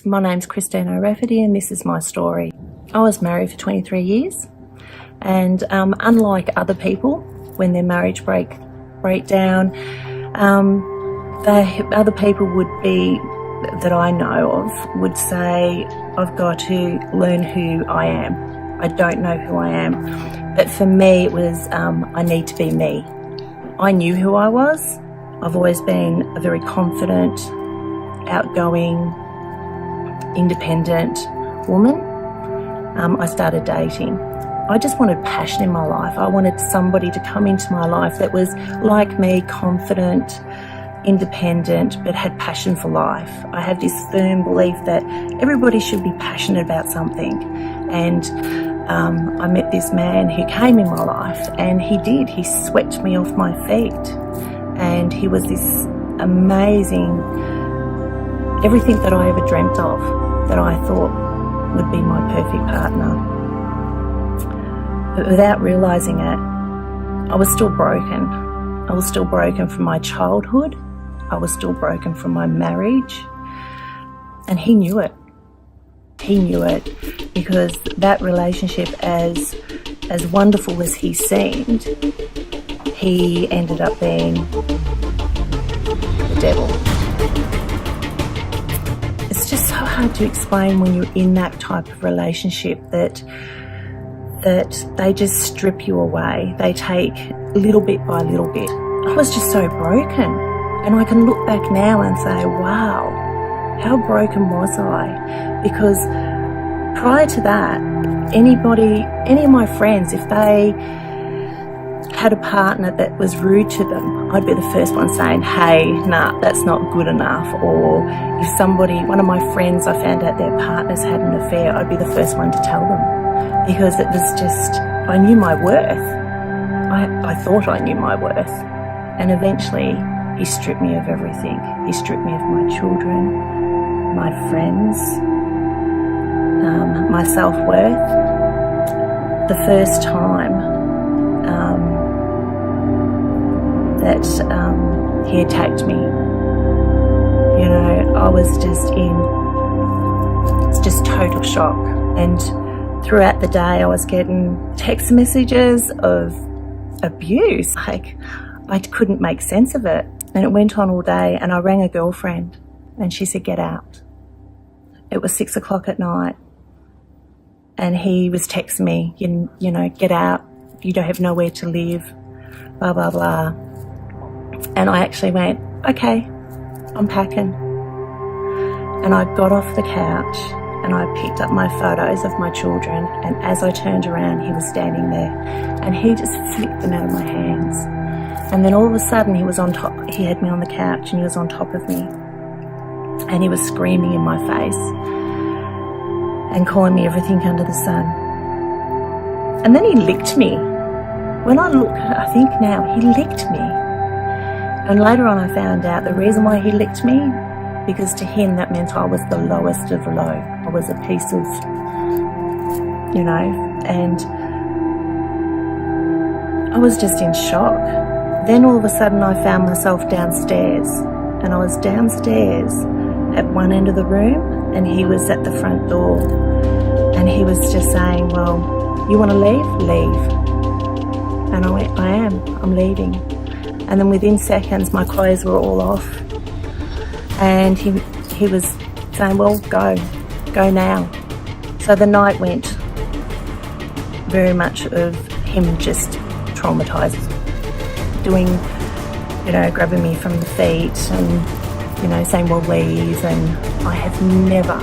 My name's Chrissie and this is my story. I was married for 23 years and unlike other people, when their marriage break down, other people that I know of would say, I've got to learn who I am. I don't know who I am. But for me it was, I need to be me. I knew who I was. I've always been a very confident, outgoing, independent woman. I started dating. I just wanted passion in my life. I wanted somebody to come into my life that was like me, confident, independent, but had passion for life. I have this firm belief that everybody should be passionate about something. And I met this man who came in my life, and he swept me off my feet. And he was this amazing, everything that I ever dreamt of, that I thought would be my perfect partner. But without realising it, I was still broken. I was still broken from my childhood. I was still broken from my marriage. And he knew it. He knew it, because that relationship, as wonderful as he seemed, he ended up being the devil. It's just so hard to explain when you're in that type of relationship that they just strip you away. They take little bit by little bit. I was just so broken. And I can look back now and say, wow, how broken was I? Because prior to that, any of my friends, if they had a partner that was rude to them, I'd be the first one saying, hey, nah, that's not good enough. Or if one of my friends, I found out their partners had an affair, I'd be the first one to tell them. Because it was just, I knew my worth. I thought I knew my worth. And eventually, he stripped me of everything. He stripped me of my children, my friends, my self-worth. The first time that he attacked me, I was just total shock. And throughout the day, I was getting text messages of abuse. I couldn't make sense of it. And it went on all day, and I rang a girlfriend and she said, get out. It was 6 o'clock at night and he was texting me, get out, you don't have nowhere to live, blah, blah, blah. And I actually went, okay, I'm packing. And I got off the couch and I picked up my photos of my children, and as I turned around, he was standing there and he just flicked them out of my hands. And then all of a sudden he was on top, he had me on the couch and he was on top of me. And he was screaming in my face and calling me everything under the sun. And then he licked me. When I think now, he licked me. And later on I found out the reason why he licked me, because to him that meant I was the lowest of the low. I was a piece of, and I was just in shock. Then all of a sudden I found myself downstairs, and I was downstairs at one end of the room and he was at the front door, and he was just saying, well, you want to leave? Leave. And I went, I'm leaving. And then within seconds my clothes were all off, and he was saying, well, go now. So the night went very much of him just traumatised, doing, grabbing me from the feet and, saying, well, leave. And I have never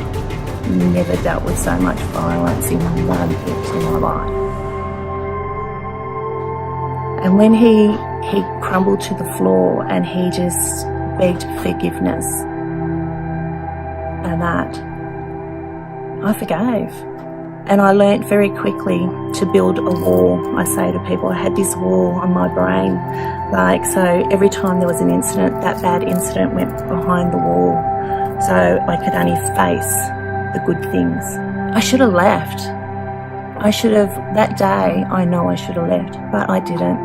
dealt with so much violence in one bit in my life. And when he crumbled to the floor and he just begged forgiveness, and that, I forgave. And I learnt very quickly to build a wall. I say to people, I had this wall on my brain. So every time there was an incident, that bad incident went behind the wall. So I could only face the good things. I should have left. That day, I know I should have left, but I didn't.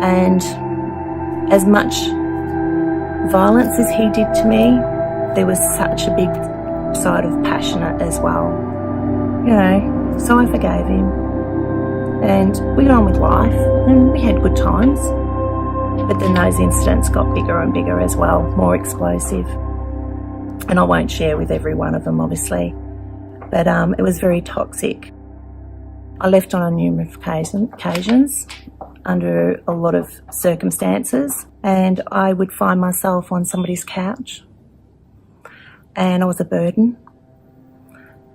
And as much violence as he did to me, there was such a big side of passionate as well, you know. So I forgave him, and we got on with life, and we had good times. But then those incidents got bigger and bigger as well, more explosive. And I won't share with every one of them, obviously, but it was very toxic. I left on numerous occasions under a lot of circumstances, and I would find myself on somebody's couch, and I was a burden,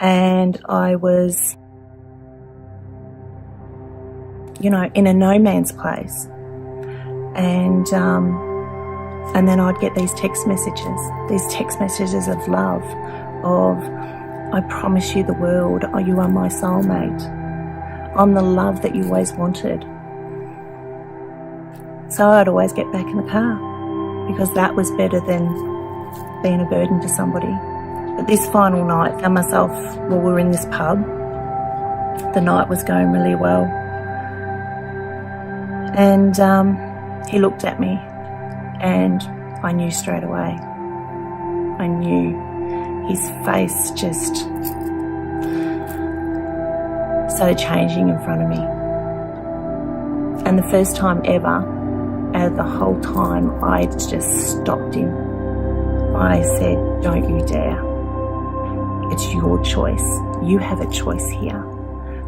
and I was, you know, in a no man's place. And then I'd get these text messages of love, of, I promise you the world, you are my soulmate. I'm the love that you always wanted. So I'd always get back in the car, because that was better than being a burden to somebody. But this final night, I found myself, we were in this pub. The night was going really well. And he looked at me, and I knew straight away. I knew. His face just started changing in front of me. And the first time ever, out of the whole time, I just stopped him. I said, don't you dare. It's your choice. You have a choice here.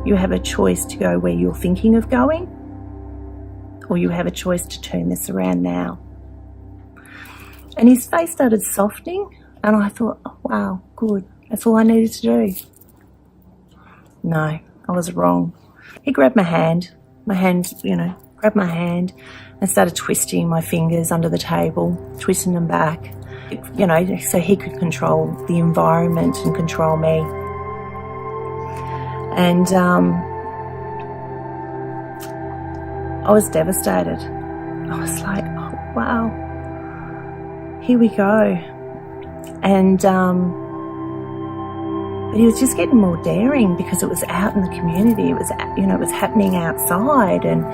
You have a choice to go where you're thinking of going, or you have a choice to turn this around now. And his face started softening, and I thought, oh, wow, good. That's all I needed to do. No, I was wrong. He grabbed my hand, grabbed my hand and started twisting my fingers under the table, twisting them back, you know, so he could control the environment and control me. And I was devastated. I was like, oh, wow, here we go. And but he was just getting more daring, because it was out in the community. It was, you know, it was happening outside, and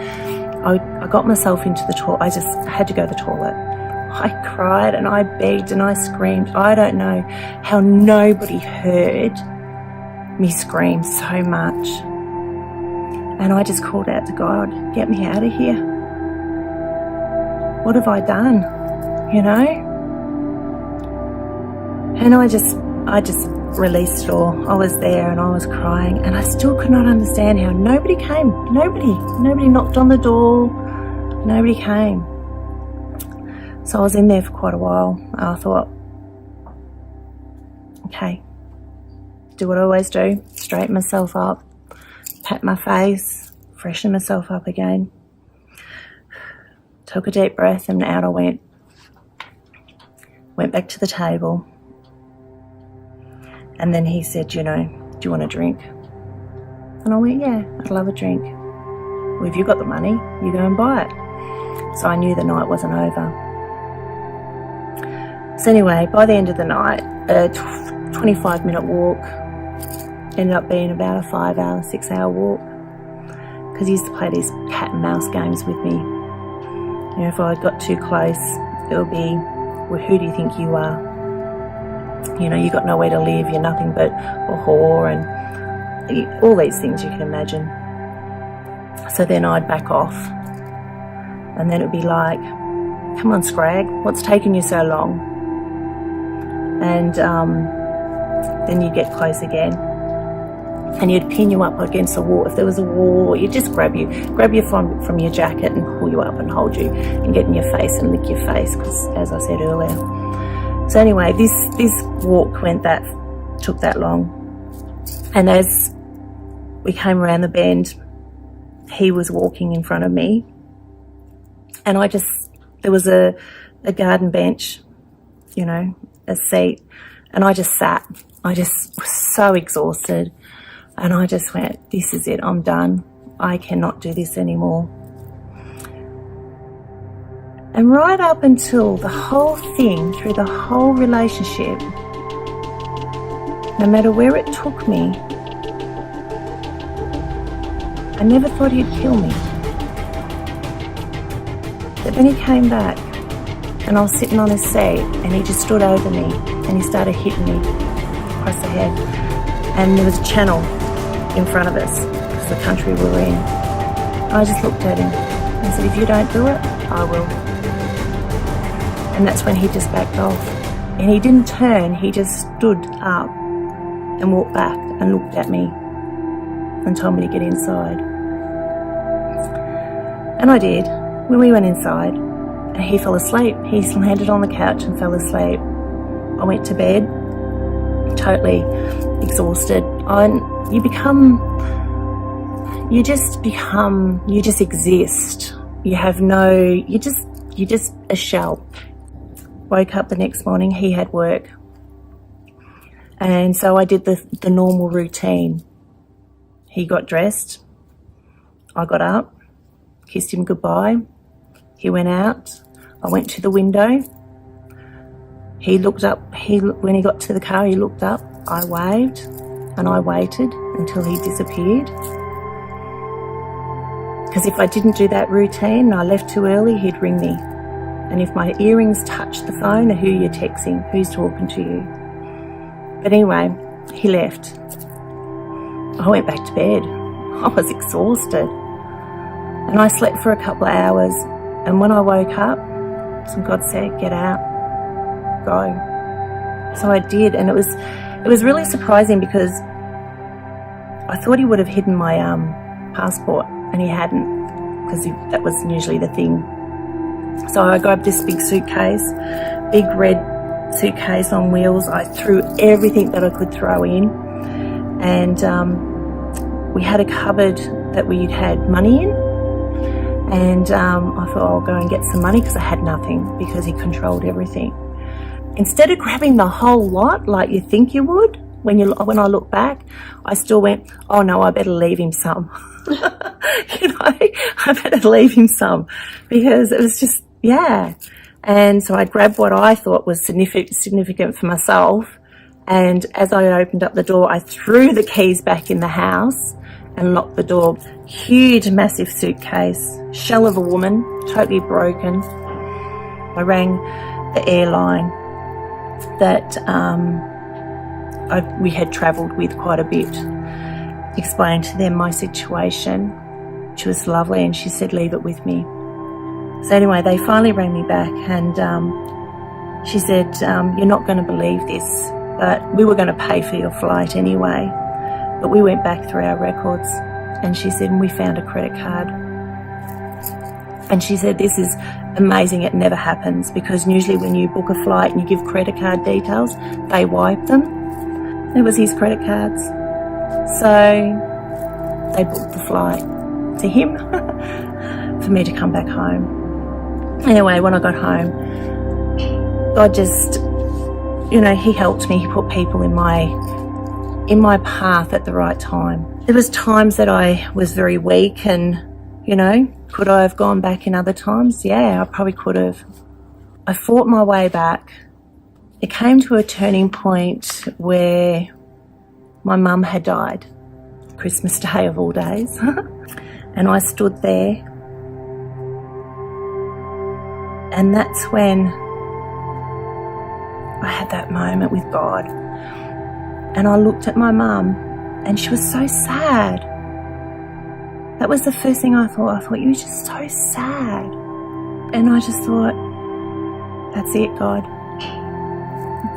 I got myself into the toilet. I just had to go to the toilet. I cried and I begged and I screamed. I don't know how nobody heard me scream so much. And I just called out to God, get me out of here. What have I done? You know? And I just released it all. I was there and I was crying, and I still could not understand how nobody came. Nobody knocked on the door. Nobody came. So I was in there for quite a while. I thought, okay, do what I always do, straighten myself up, pat my face, freshen myself up again. Took a deep breath, and out I went. Went back to the table. And then he said, you know, do you want a drink? And I went, yeah, I'd love a drink. Well, if you've got the money, you go and buy it. So I knew the night wasn't over. So anyway, by the end of the night, a 25-minute walk ended up being about a 5-hour, 6-hour walk, because he used to play these cat and mouse games with me. You know, if I got too close, it would be, well, who do you think you are? You know, you got nowhere to live, you're nothing but a whore, and all these things you can imagine. So then I'd back off, and then it'd be like, come on, Scrag, what's taking you so long? And then you'd get close again, and he'd pin you up against a wall. If there was a wall, he'd just grab you from your jacket and pull you up and hold you and get in your face and lick your face, because, as I said earlier. So anyway, this walk took that long. And as we came around the bend, he was walking in front of me, and there was a garden bench, you know, a seat, and I just sat. I just was so exhausted, and I just went, this is it, I'm done. I cannot do this anymore. And right up until the whole thing, through the whole relationship, no matter where it took me, I never thought he'd kill me. But then he came back, and and I was sitting on his seat, and he just stood over me and he started hitting me across the head. And there was a channel in front of us, because the country we were in. I just looked at him and said, if you don't do it, I will. And that's when he just backed off. And he didn't turn, he just stood up and walked back and looked at me and told me to get inside. And I did. When we went inside, he fell asleep. He landed on the couch and fell asleep. I went to bed, totally exhausted. You just exist. You're just a shell. Woke up the next morning, he had work. And so I did the normal routine. He got dressed, I got up, kissed him goodbye. He went out, I went to the window. He looked up, when he got to the car, he looked up, I waved, and I waited until he disappeared. Because if I didn't do that routine and I left too early, he'd ring me. And if my earrings touched the phone, who you're texting, who's talking to you. But anyway, he left. I went back to bed. I was exhausted. And I slept for a couple of hours. And when I woke up, God said, get out, go. So I did, and it was really surprising because I thought he would have hidden my passport, and he hadn't, because that was usually the thing. So I grabbed this big suitcase, big red suitcase on wheels. I threw everything that I could throw in, and we had a cupboard that we had money in. And I thought, I'll go and get some money, because I had nothing, because he controlled everything. Instead of grabbing the whole lot like you think you would, when I look back, I still went, oh no, I better leave him some. I better leave him some, because it was just, yeah. And so I grabbed what I thought was significant for myself. And as I opened up the door, I threw the keys back in the house and locked the door. Huge, massive suitcase, shell of a woman, totally broken. I rang the airline that we had travelled with quite a bit, explained to them my situation, which was lovely, and she said, leave it with me. So anyway, they finally rang me back, and she said, you're not going to believe this, but we were going to pay for your flight anyway. But we went back through our records, and she said, we found a credit card. And she said, this is amazing, it never happens, because usually when you book a flight and you give credit card details, they wipe them. It was his credit cards. So they booked the flight to him for me to come back home. Anyway, when I got home, God just, he helped me. He put people in my path at the right time. There was times that I was very weak, and, could I have gone back in other times? Yeah, I probably could have. I fought my way back. It came to a turning point where my mum had died, Christmas Day of all days. And I stood there, and that's when I had that moment with God. And I looked at my mum, and she was so sad. That was the first thing I thought. I thought, you were just so sad. And I just thought, that's it, God.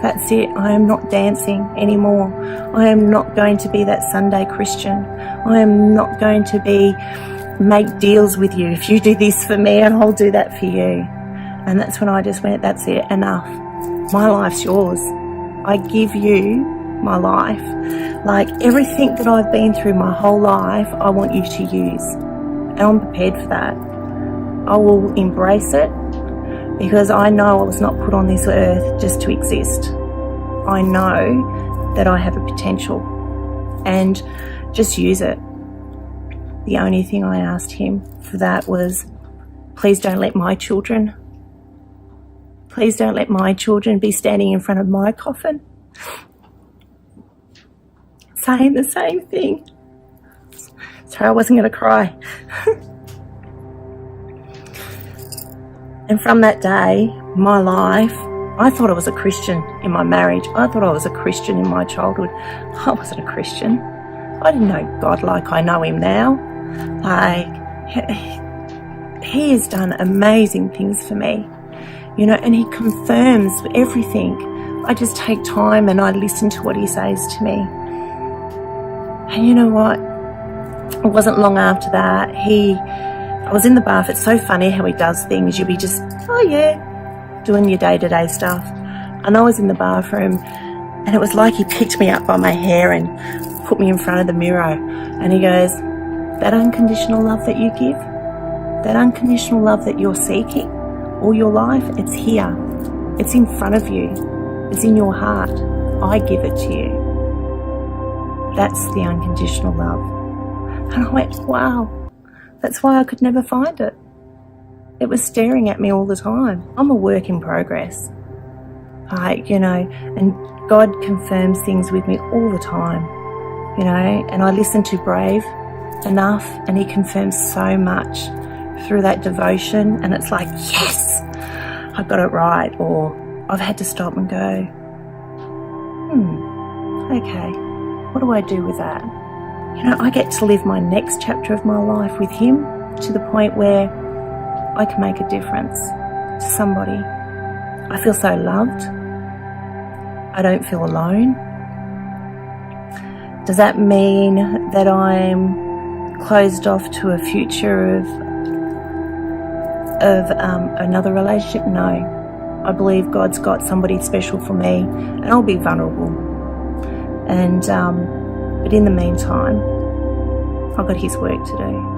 That's it. I am not dancing anymore. I am not going to be that Sunday Christian. I am not going to make deals with you. If you do this for me, and I'll do that for you. And that's when I just went, that's it, enough. My life's yours. I give you my life. Like everything that I've been through my whole life, I want you to use. And I'm prepared for that. I will embrace it, because I know I was not put on this earth just to exist. I know that I have a potential, and just use it. The only thing I asked him for that was, please don't let my children be standing in front of my coffin saying the same thing. Sorry, I wasn't going to cry. And from that day, my life, I thought I was a Christian in my marriage. I thought I was a Christian in my childhood. I wasn't a Christian. I didn't know God like I know him now. Like, he has done amazing things for me, you know, and he confirms everything. I just take time and I listen to what he says to me. And you know what? It wasn't long after that, I was in the bath. It's so funny how he does things. You'll be just, oh yeah, doing your day-to-day stuff. And I was in the bathroom and it was like he picked me up by my hair and put me in front of the mirror. And he goes, that unconditional love that you give, that unconditional love that you're seeking all your life, it's here. It's in front of you. It's in your heart. I give it to you. That's the unconditional love. And I went, wow, that's why I could never find it. It was staring at me all the time. I'm a work in progress. You know, and God confirms things with me all the time, you know, and I listen to Brave enough and he confirms so much through that devotion, and it's like, yes, I got it right. Or I've had to stop and go, okay, what do I do with that? You know, I get to live my next chapter of my life with him to the point where I can make a difference to somebody. I feel so loved. I don't feel alone. Does that mean that I'm closed off to a future of another relationship? No. I believe God's got somebody special for me, and I'll be vulnerable. And but in the meantime, I've got his work to do.